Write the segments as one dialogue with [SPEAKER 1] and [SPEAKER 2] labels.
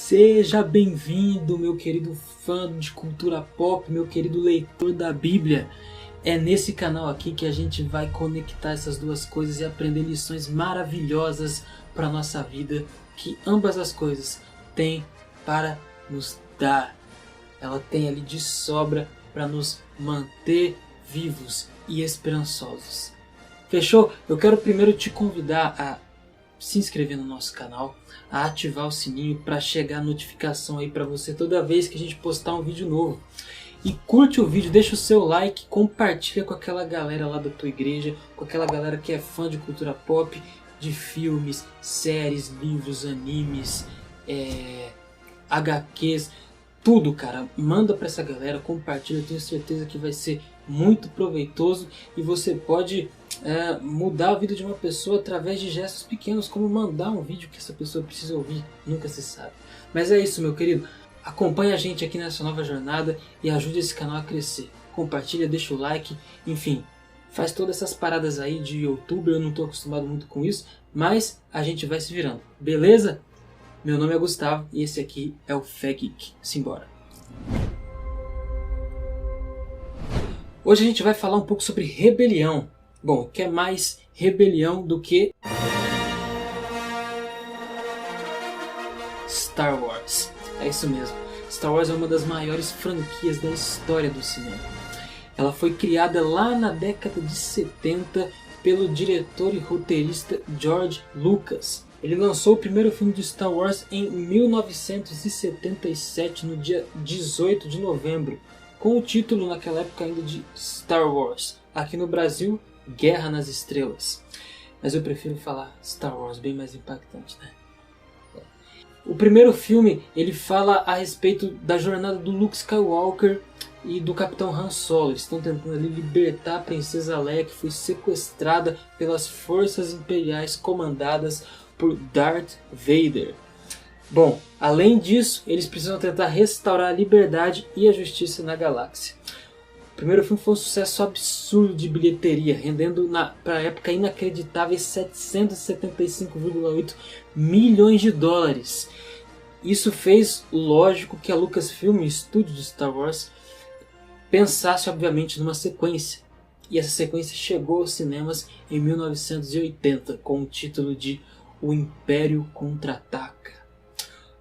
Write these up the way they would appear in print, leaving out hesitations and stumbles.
[SPEAKER 1] Seja bem-vindo, meu querido fã de cultura pop, meu querido leitor da Bíblia. É nesse canal aqui que a gente vai conectar essas duas coisas e aprender lições maravilhosas para a nossa vida, que ambas as coisas têm para nos dar. Ela tem ali de sobra para nos manter vivos e esperançosos. Fechou? Eu quero primeiro te convidar a se inscrever no nosso canal, a ativar o sininho para chegar a notificação aí para você toda vez que a gente postar um vídeo novo. E curte o vídeo, deixa o seu like, compartilha com aquela galera lá da tua igreja, com aquela galera que é fã de cultura pop, de filmes, séries, livros, animes, HQs, tudo, cara. Manda para essa galera, compartilha, eu tenho certeza que vai ser muito proveitoso e você pode mudar a vida de uma pessoa através de gestos pequenos, como mandar um vídeo que essa pessoa precisa ouvir, nunca se sabe. Mas é isso, meu querido. Acompanhe a gente aqui nessa nova jornada e ajude esse canal a crescer. Compartilha, deixa o like, enfim, faz todas essas paradas aí de youtuber, eu não estou acostumado muito com isso, mas a gente vai se virando, beleza? Meu nome é Gustavo e esse aqui é o Fé Geek. Simbora! Hoje a gente vai falar um pouco sobre rebelião. Bom, o que é mais rebelião do que Star Wars? É isso mesmo. Star Wars é uma das maiores franquias da história do cinema. Ela foi criada lá na década de 70 pelo diretor e roteirista George Lucas. Ele lançou o primeiro filme de Star Wars em 1977, no dia 18 de novembro, com o título naquela época ainda de Star Wars. Aqui no Brasil, Guerra nas Estrelas. Mas eu prefiro falar Star Wars, bem mais impactante, né? O primeiro filme, ele fala a respeito da jornada do Luke Skywalker e do Capitão Han Solo. Eles estão tentando ali libertar a Princesa Leia, que foi sequestrada pelas forças imperiais comandadas por Darth Vader. Bom, além disso, eles precisam tentar restaurar a liberdade e a justiça na galáxia. O primeiro filme foi um sucesso absurdo de bilheteria, rendendo para a época inacreditáveis 775,8 milhões de dólares. Isso fez, lógico, que a Lucasfilm, o estúdio de Star Wars, pensasse obviamente numa sequência. E essa sequência chegou aos cinemas em 1980 com o título de O Império Contra-Ataca.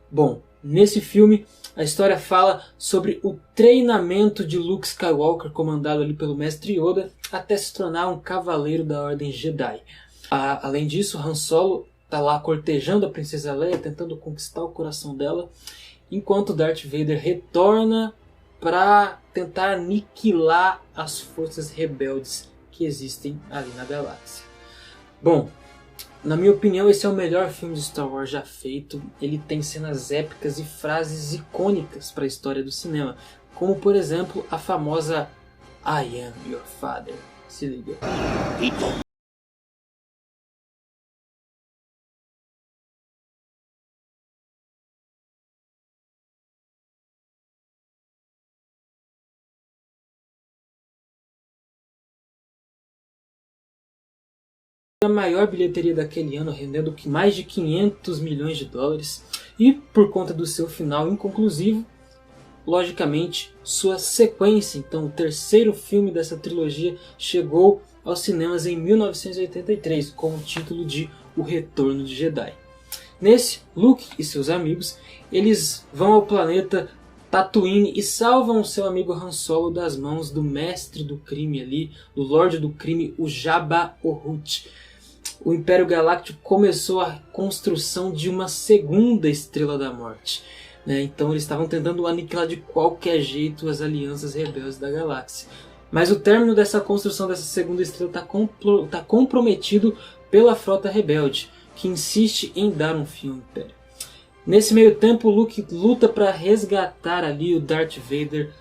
[SPEAKER 1] Bom, nesse filme a história fala sobre o treinamento de Luke Skywalker, comandado ali pelo Mestre Yoda, até se tornar um cavaleiro da Ordem Jedi. Além disso, Han Solo está lá cortejando a Princesa Leia, tentando conquistar o coração dela, enquanto Darth Vader retorna para tentar aniquilar as forças rebeldes que existem ali na galáxia. Bom, na minha opinião, esse é o melhor filme de Star Wars já feito. Ele tem cenas épicas e frases icônicas para a história do cinema, como por exemplo a famosa I am your father. Se liga. A maior bilheteria daquele ano, rendendo mais de 500 milhões de dólares, e por conta do seu final inconclusivo, logicamente sua sequência, então o terceiro filme dessa trilogia, chegou aos cinemas em 1983 com o título de O Retorno de Jedi. Nesse, Luke e seus amigos, eles vão ao planeta Tatooine e salvam o seu amigo Han Solo das mãos do mestre do crime ali, do Lorde do Crime, o Jabba the Hutt. O Império Galáctico começou a construção de uma segunda Estrela da Morte, né? Então eles estavam tentando aniquilar de qualquer jeito as alianças rebeldes da galáxia. Mas o término dessa construção dessa segunda estrela está comprometido pela frota rebelde, que insiste em dar um fim ao Império. Nesse meio tempo, Luke luta para resgatar ali o Darth Vader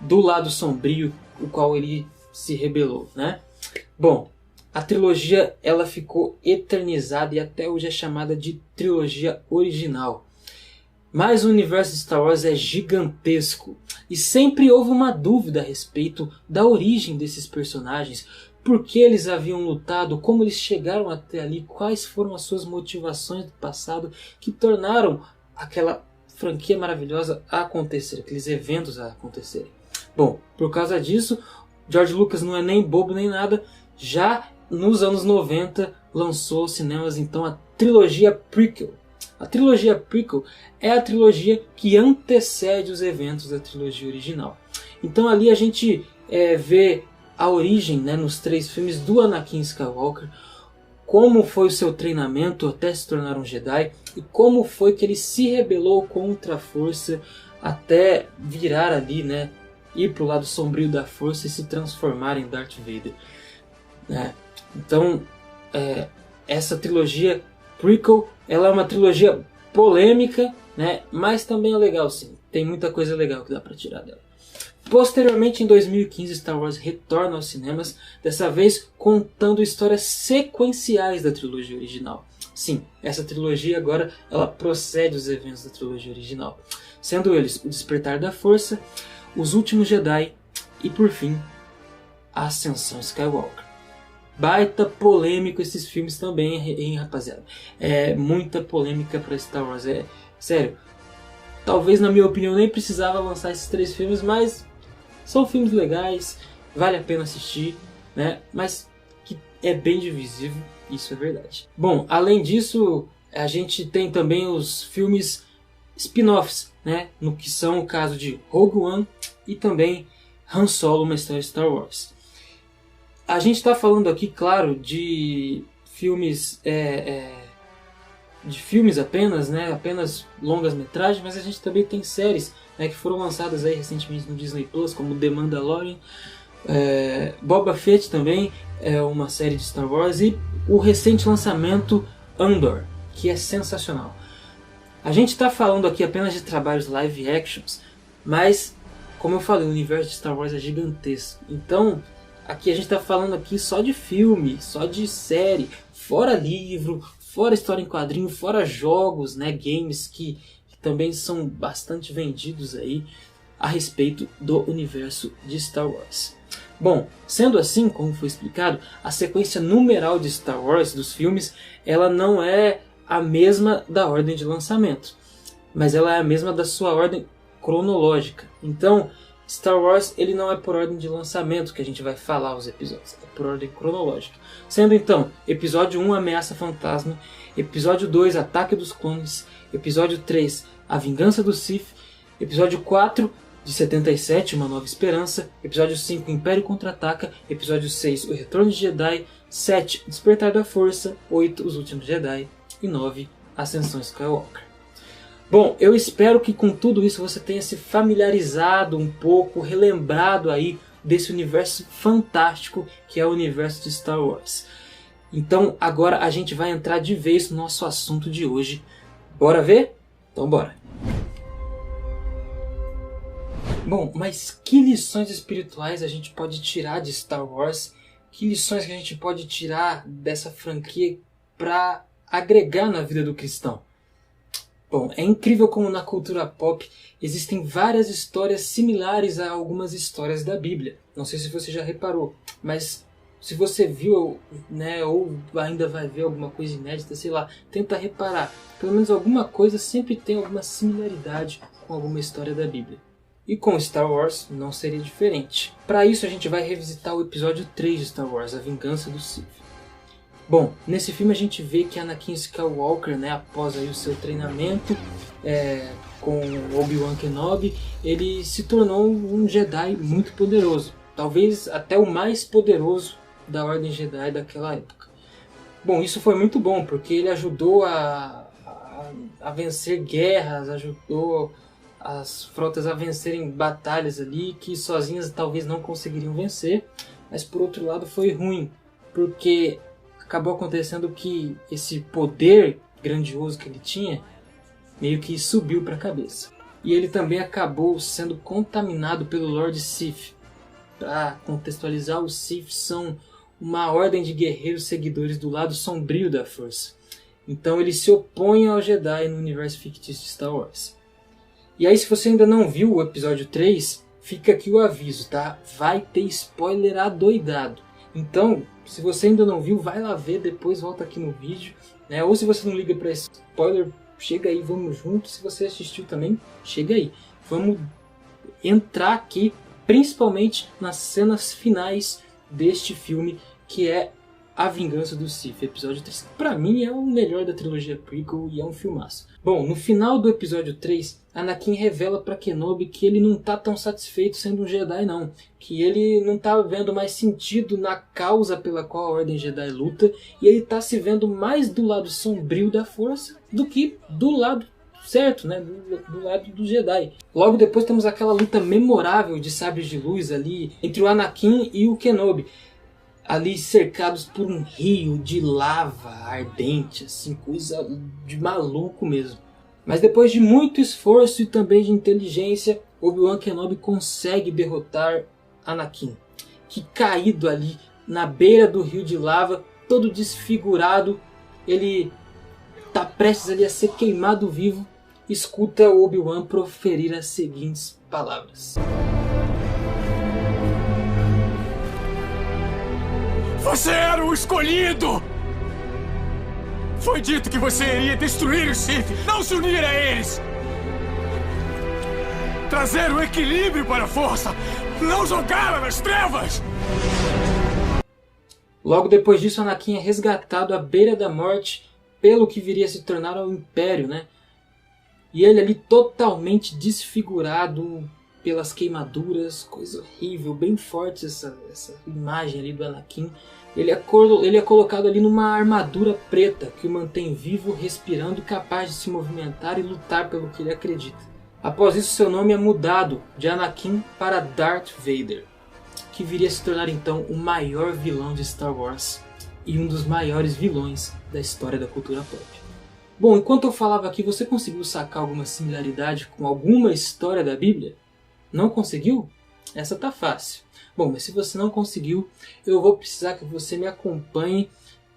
[SPEAKER 1] do lado sombrio, o qual ele se rebelou, né? Bom, a trilogia ela ficou eternizada e até hoje é chamada de trilogia original. Mas o universo de Star Wars é gigantesco e sempre houve uma dúvida a respeito da origem desses personagens, por que eles haviam lutado, como eles chegaram até ali, quais foram as suas motivações do passado que tornaram aquela franquia maravilhosa a acontecer, aqueles eventos a acontecerem. Bom, por causa disso, George Lucas não é nem bobo nem nada, já nos anos 90 lançou aos cinemas então a trilogia prequel. A trilogia prequel é a trilogia que antecede os eventos da trilogia original. Então ali a gente vê a origem, né, nos 3 filmes do Anakin Skywalker, como foi o seu treinamento até se tornar um Jedi e como foi que ele se rebelou contra a Força até virar ali, né, ir para o lado sombrio da Força e se transformar em Darth Vader. Então, essa trilogia prequel, ela é uma trilogia polêmica, né, mas também é legal sim. Tem muita coisa legal que dá para tirar dela. Posteriormente, em 2015, Star Wars retorna aos cinemas, dessa vez contando histórias sequenciais da trilogia original. Sim, essa trilogia agora ela procede os eventos da trilogia original, sendo eles o Despertar da Força, Os Últimos Jedi e, por fim, a Ascensão Skywalker. Baita polêmico esses filmes também, hein, rapaziada? É muita polêmica para Star Wars, sério. Talvez, na minha opinião, nem precisava lançar esses 3 filmes, mas são filmes legais, vale a pena assistir, né? Mas que é bem divisível, isso é verdade. Bom, além disso, a gente tem também os filmes spin-offs, né? No que são o caso de Rogue One e também Han Solo, uma história Star Wars. A gente está falando aqui, claro, de filmes apenas, né? Apenas longas metragens, mas a gente também tem séries, né, que foram lançadas aí recentemente no Disney Plus, como The Mandalorian, Boba Fett também é uma série de Star Wars, e o recente lançamento Andor, que é sensacional. A gente está falando aqui apenas de trabalhos live actions, mas, como eu falei, o universo de Star Wars é gigantesco. Então, aqui a gente está falando aqui só de filme, só de série, fora livro, fora história em quadrinho, fora jogos, né, games que também são bastante vendidos aí a respeito do universo de Star Wars. Bom, sendo assim, como foi explicado, a sequência numeral de Star Wars dos filmes, ela não é a mesma da ordem de lançamento, mas ela é a mesma da sua ordem cronológica. Então, Star Wars ele não é por ordem de lançamento que a gente vai falar os episódios, é por ordem cronológica. Sendo então, episódio 1, Ameaça Fantasma, episódio 2, Ataque dos Clones, episódio 3, A Vingança do Sith, episódio 4, de 77, Uma Nova Esperança, episódio 5, Império Contra-Ataca, episódio 6, O Retorno de Jedi, 7, Despertar da Força, 8, Os Últimos Jedi e 9, Ascensão Skywalker. Bom, eu espero que com tudo isso você tenha se familiarizado um pouco, relembrado aí desse universo fantástico que é o universo de Star Wars. Então agora a gente vai entrar de vez no nosso assunto de hoje. Bora ver? Então bora! Bom, mas que lições espirituais a gente pode tirar de Star Wars? Que lições que a gente pode tirar dessa franquia para agregar na vida do cristão? Bom, é incrível como na cultura pop existem várias histórias similares a algumas histórias da Bíblia. Não sei se você já reparou, mas se você viu, né, ou ainda vai ver alguma coisa inédita, sei lá, tenta reparar. Pelo menos alguma coisa sempre tem alguma similaridade com alguma história da Bíblia. E com Star Wars não seria diferente. Para isso a gente vai revisitar o episódio 3 de Star Wars, A Vingança do Sith. Bom, nesse filme a gente vê que Anakin Skywalker, né, após aí o seu treinamento com Obi-Wan Kenobi, ele se tornou um Jedi muito poderoso. Talvez até o mais poderoso da Ordem Jedi daquela época. Bom, isso foi muito bom, porque ele ajudou a vencer guerras, ajudou as frotas a vencerem batalhas ali que sozinhas talvez não conseguiriam vencer, mas por outro lado foi ruim, porque acabou acontecendo que esse poder grandioso que ele tinha meio que subiu para a cabeça. E ele também acabou sendo contaminado pelo Lord Sith. Para contextualizar, os Sith são uma ordem de guerreiros seguidores do lado sombrio da Força. Então eles se opõem ao Jedi no universo fictício de Star Wars. E aí, se você ainda não viu o episódio 3, fica aqui o aviso, tá? Vai ter spoiler adoidado. Então, se você ainda não viu, vai lá ver, depois volta aqui no vídeo, né? Ou se você não liga para spoiler, chega aí, vamos juntos. Se você assistiu também, chega aí. Vamos entrar aqui, principalmente nas cenas finais deste filme, que é A Vingança do Sith, episódio 3. Pra mim é o melhor da trilogia prequel e é um filmaço. Bom, no final do episódio 3, Anakin revela pra Kenobi que ele não tá tão satisfeito sendo um Jedi não. Que ele não tá vendo mais sentido na causa pela qual a Ordem Jedi luta. E ele tá se vendo mais do lado sombrio da Força do que do lado certo, né? Do lado do Jedi. Logo depois temos aquela luta memorável de sabres de luz ali entre o Anakin e o Kenobi. Ali cercados por um rio de lava ardente, assim, coisa de maluco mesmo. Mas depois de muito esforço e também de inteligência, Obi-Wan Kenobi consegue derrotar Anakin, que caído ali na beira do rio de lava, todo desfigurado, ele está prestes ali a ser queimado vivo, escuta Obi-Wan proferir as seguintes palavras.
[SPEAKER 2] Você era o escolhido! Foi dito que você iria destruir os Sith, não se unir a eles! Trazer o equilíbrio para a Força, não jogá-la nas trevas!
[SPEAKER 1] Logo depois disso, Anakin é resgatado à beira da morte pelo que viria a se tornar o Império, né? E ele ali totalmente desfigurado pelas queimaduras, coisa horrível, bem forte essa imagem ali do Anakin. Ele é colocado ali numa armadura preta que o mantém vivo, respirando e capaz de se movimentar e lutar pelo que ele acredita. Após isso, seu nome é mudado de Anakin para Darth Vader, que viria a se tornar então o maior vilão de Star Wars e um dos maiores vilões da história da cultura pop. Bom, enquanto eu falava aqui, você conseguiu sacar alguma similaridade com alguma história da Bíblia? Não conseguiu? Essa tá fácil. Bom, mas se você não conseguiu, eu vou precisar que você me acompanhe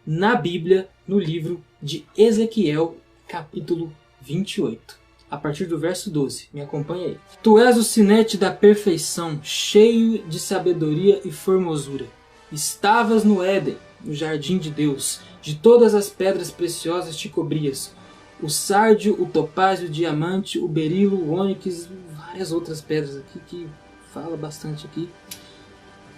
[SPEAKER 1] na Bíblia, no livro de Ezequiel, capítulo 28. A partir do verso 12. Me acompanhe aí. Tu és o sinete da perfeição, cheio de sabedoria e formosura. Estavas no Éden, no jardim de Deus. De todas as pedras preciosas te cobrias. O sárdio, o topázio, o diamante, o berilo, o ônix, várias outras pedras aqui que fala bastante aqui.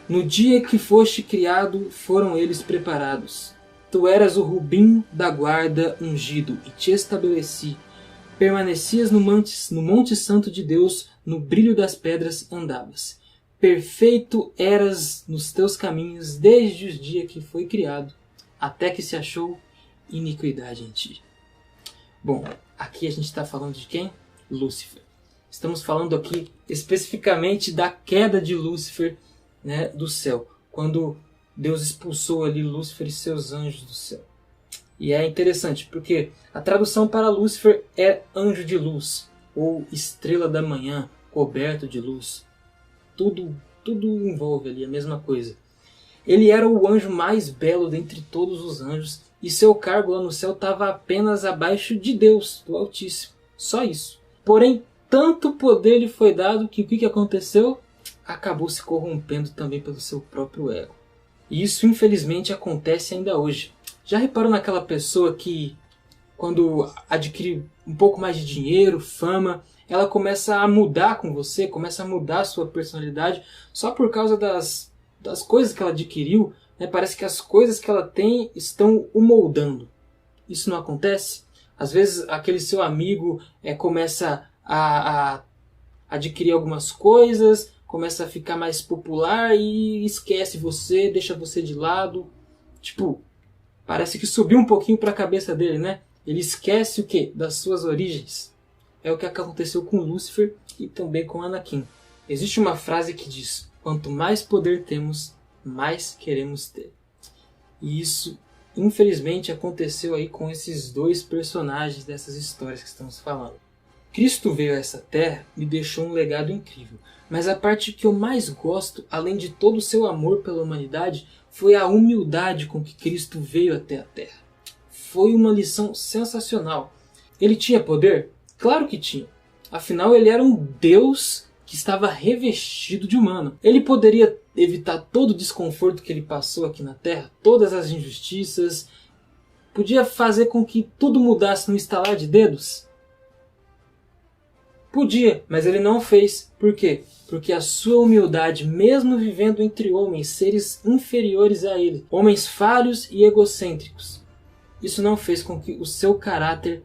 [SPEAKER 1] No dia que foste criado, foram eles preparados. Tu eras o rubim da guarda ungido, e te estabeleci. Permanecias no monte santo de Deus, no brilho das pedras andavas. Perfeito eras nos teus caminhos, desde os dias que foi criado, até que se achou iniquidade em ti. Bom, aqui a gente está falando de quem? Lúcifer. Estamos falando aqui especificamente da queda de Lúcifer, né, do céu, quando Deus expulsou ali Lúcifer e seus anjos do céu. E é interessante porque a tradução para Lúcifer é anjo de luz, ou estrela da manhã, coberto de luz. Tudo envolve ali a mesma coisa. Ele era o anjo mais belo dentre todos os anjos, e seu cargo lá no céu estava apenas abaixo de Deus, do Altíssimo. Só isso. Porém, tanto poder lhe foi dado que o que aconteceu? Acabou se corrompendo também pelo seu próprio ego. E isso infelizmente acontece ainda hoje. Já reparou naquela pessoa que, quando adquire um pouco mais de dinheiro, fama, ela começa a mudar com você, começa a mudar a sua personalidade só por causa das coisas que ela adquiriu, né? Parece que as coisas que ela tem estão o moldando. Isso não acontece? Às vezes aquele seu amigo começa a adquirir algumas coisas, começa a ficar mais popular e esquece você, deixa você de lado. Tipo, parece que subiu um pouquinho para a cabeça dele, né? Ele esquece o quê? Das suas origens. É o que aconteceu com Lúcifer e também com Anakin. Existe uma frase que diz: quanto mais poder temos, mais queremos ter. E isso, infelizmente, aconteceu aí com esses dois personagens dessas histórias que estamos falando. Cristo veio a essa terra e deixou um legado incrível. Mas a parte que eu mais gosto, além de todo o seu amor pela humanidade, foi a humildade com que Cristo veio até a terra. Foi uma lição sensacional. Ele tinha poder? Claro que tinha. Afinal, ele era um Deus que estava revestido de humano. Ele poderia evitar todo o desconforto que ele passou aqui na Terra, todas as injustiças, Podia fazer com que tudo mudasse no estalar de dedos? Podia, mas ele não fez. Por quê? Porque a sua humildade, mesmo vivendo entre homens, seres inferiores a ele, homens falhos e egocêntricos, isso não fez com que o seu caráter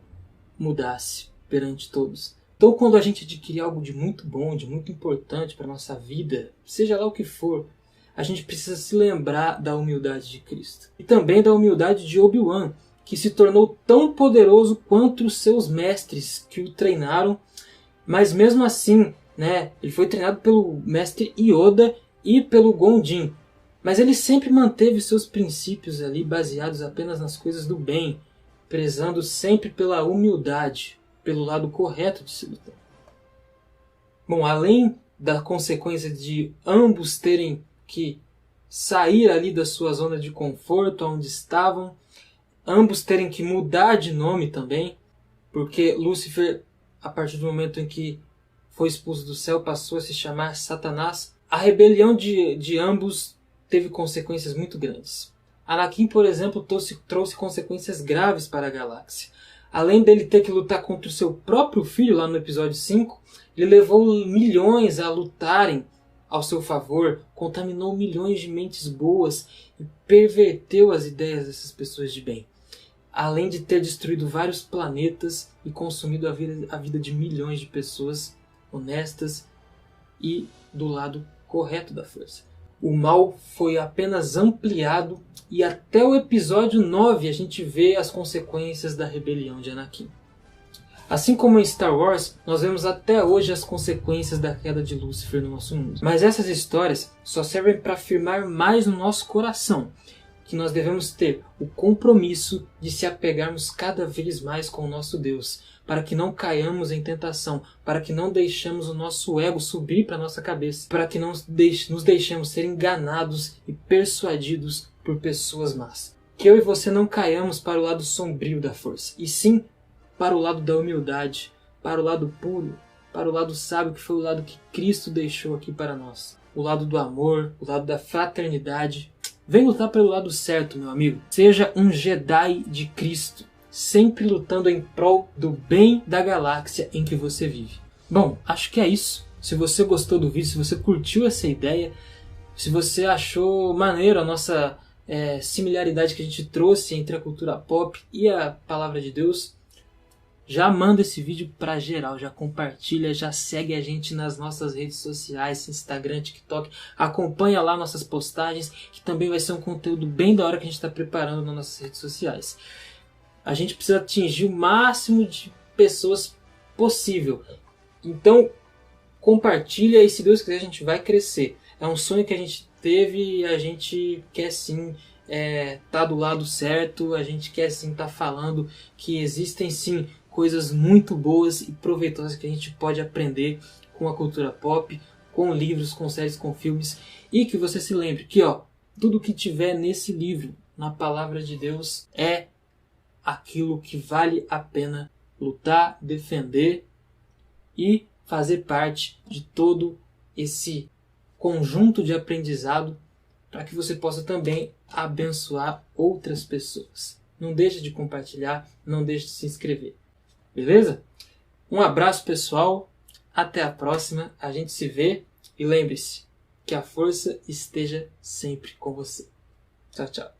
[SPEAKER 1] mudasse perante todos. Então, quando a gente adquirir algo de muito bom, de muito importante para a nossa vida, seja lá o que for, a gente precisa se lembrar da humildade de Cristo. E também da humildade de Obi-Wan, que se tornou tão poderoso quanto os seus mestres que o treinaram, mas mesmo assim, né, ele foi treinado pelo mestre Yoda e pelo Gon Jinn. Mas ele sempre manteve seus princípios ali baseados apenas nas coisas do bem, prezando sempre pela humildade, pelo lado correto de se lutar. Bom, além da consequência de ambos terem que sair ali da sua zona de conforto, onde estavam, ambos terem que mudar de nome também, porque Lúcifer, a partir do momento em que foi expulso do céu, passou a se chamar Satanás. A rebelião de ambos teve consequências muito grandes. Anakin, por exemplo, trouxe consequências graves para a galáxia. Além dele ter que lutar contra o seu próprio filho lá no episódio 5, ele levou milhões a lutarem ao seu favor, contaminou milhões de mentes boas e perverteu as ideias dessas pessoas de bem. Além de ter destruído vários planetas e consumido a vida de milhões de pessoas honestas e do lado correto da força. O mal foi apenas ampliado e até o episódio 9 a gente vê as consequências da rebelião de Anakin. Assim como em Star Wars, nós vemos até hoje as consequências da queda de Lúcifer no nosso mundo. Mas essas histórias só servem para afirmar mais no nosso coração que nós devemos ter o compromisso de se apegarmos cada vez mais com o nosso Deus, para que não caiamos em tentação, para que não deixemos o nosso ego subir para a nossa cabeça, para que não nos deixemos ser enganados e persuadidos por pessoas más. Que eu e você não caiamos para o lado sombrio da força, e sim para o lado da humildade, para o lado puro, para o lado sábio, que foi o lado que Cristo deixou aqui para nós. O lado do amor, o lado da fraternidade. Vem lutar pelo lado certo, meu amigo. Seja um Jedi de Cristo, sempre lutando em prol do bem da galáxia em que você vive. Bom, acho que é isso. Se você gostou do vídeo, se você curtiu essa ideia, se você achou maneiro a nossa similaridade que a gente trouxe entre a cultura pop e a palavra de Deus, já manda esse vídeo pra geral, já compartilha, já segue a gente nas nossas redes sociais, Instagram, TikTok, acompanha lá nossas postagens, que também vai ser um conteúdo bem da hora que a gente está preparando nas nossas redes sociais. A gente precisa atingir o máximo de pessoas possível. Então, compartilha e se Deus quiser a gente vai crescer. É um sonho que a gente teve e a gente quer sim tá do lado certo, a gente quer sim tá falando que existem sim coisas muito boas e proveitosas que a gente pode aprender com a cultura pop, com livros, com séries, com filmes. E que você se lembre que tudo que tiver nesse livro, na palavra de Deus, é aquilo que vale a pena lutar, defender e fazer parte de todo esse conjunto de aprendizado para que você possa também abençoar outras pessoas. Não deixe de compartilhar, não deixe de se inscrever. Beleza? Um abraço, pessoal. Até a próxima. A gente se vê. E lembre-se que a força esteja sempre com você. Tchau, tchau.